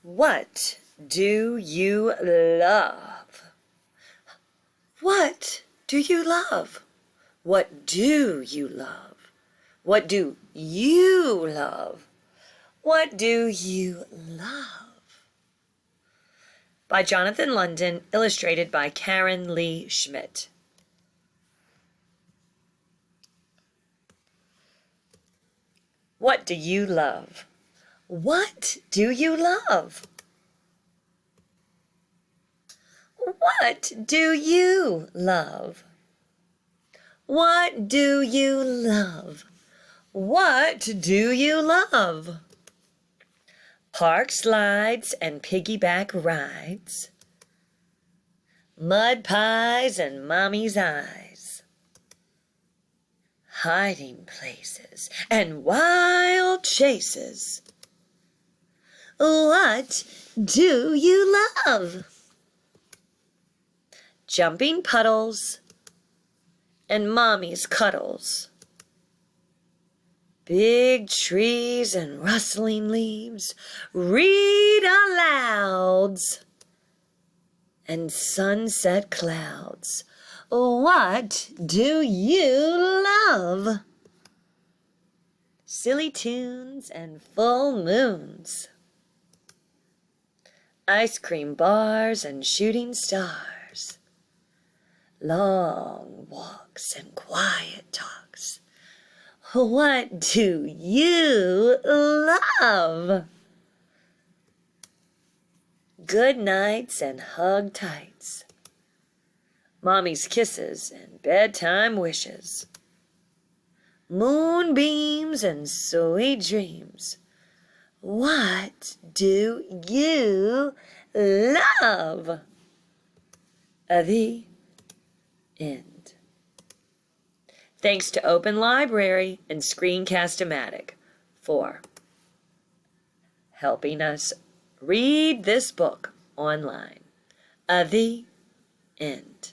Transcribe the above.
What do you love? What do you love? What do you love? What do you love? What do you love? By Jonathan London, illustrated by Karen Lee Schmidt. What do you love? What do you love? What do you love? What do you love? What do you love? Park slides and piggyback rides, mud pies and mommy's eyes, hiding places and wild chases. What do you love? Jumping puddles and mommy's cuddles, big trees and rustling leaves, read alouds, and sunset clouds. What do you love? Silly tunes and full moons, ice cream bars and shooting stars, long walks and quiet talks. What do you love? Good nights and hug tights, mommy's kisses and bedtime wishes, moonbeams and sweet dreams. What do you love? The end. Thanks to Open Library and Screencast-O-Matic for helping us read this book online. The end.